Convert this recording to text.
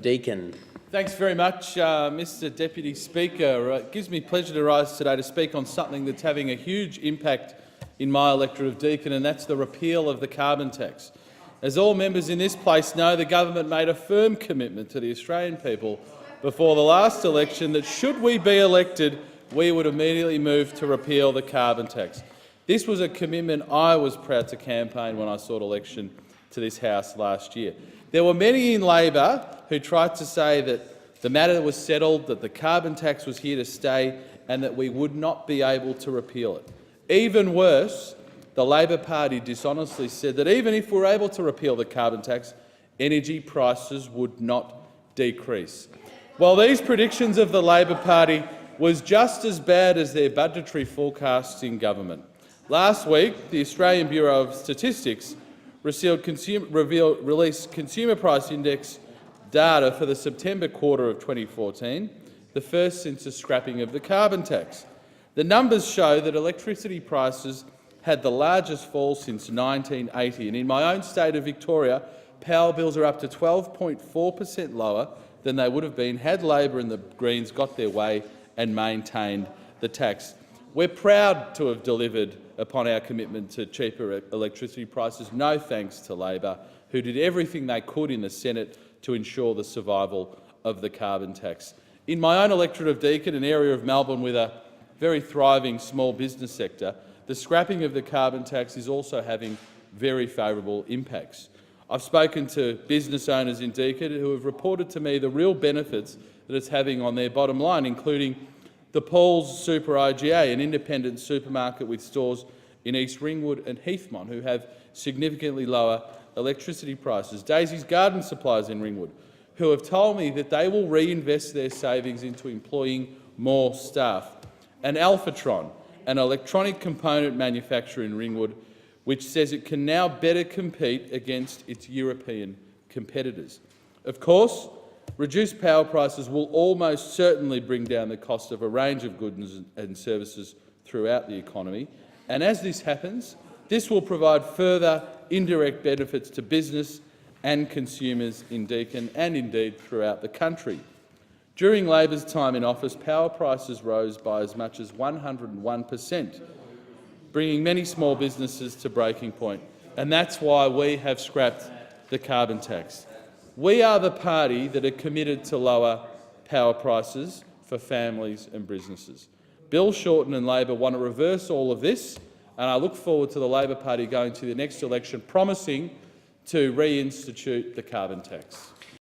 Deakin. Thanks very much, Mr Deputy Speaker. It gives me pleasure to rise today to speak on something that's having a huge impact in my electorate of Deakin, and that's the repeal of the carbon tax. As all members in this place know, the government made a firm commitment to the Australian people before the last election that, should we be elected, we would immediately move to repeal the carbon tax. This was a commitment I was proud to campaign when I sought election to this House last year. There were many in Labor who tried to say that the matter was settled, that the carbon tax was here to stay and that we would not be able to repeal it. Even worse, the Labor Party dishonestly said that even if we were able to repeal the carbon tax, energy prices would not decrease. While these predictions of the Labor Party was just as bad as their budgetary forecasts in government. Last week, the Australian Bureau of Statistics released Consumer Price Index data for the September quarter of 2014, the first since the scrapping of the carbon tax. The numbers show that electricity prices had the largest fall since 1980, and in my own state of Victoria, power bills are up to 12.4% lower than they would have been had Labor and the Greens got their way and maintained the tax. We're proud to have delivered upon our commitment to cheaper electricity prices, no thanks to Labor, who did everything they could in the Senate to ensure the survival of the carbon tax. In my own electorate of Deakin, an area of Melbourne with a very thriving small business sector, the scrapping of the carbon tax is also having very favourable impacts. I've spoken to business owners in Deakin who have reported to me the real benefits that it's having on their bottom line, including the Paul's Super IGA, an independent supermarket with stores in East Ringwood and Heathmont, who have significantly lower electricity prices. Daisy's Garden Supplies in Ringwood, who have told me that they will reinvest their savings into employing more staff. And Alphatron, an electronic component manufacturer in Ringwood, which says it can now better compete against its European competitors. Of course, reduced power prices will almost certainly bring down the cost of a range of goods and services throughout the economy, and as this happens, this will provide further indirect benefits to business and consumers in Deakin and indeed throughout the country. During Labor's time in office, power prices rose by as much as 101%, bringing many small businesses to breaking point, and that's why we have scrapped the carbon tax. We are the party that are committed to lower power prices for families and businesses. Bill Shorten and Labor want to reverse all of this, and I look forward to the Labor Party going to the next election promising to reinstitute the carbon tax.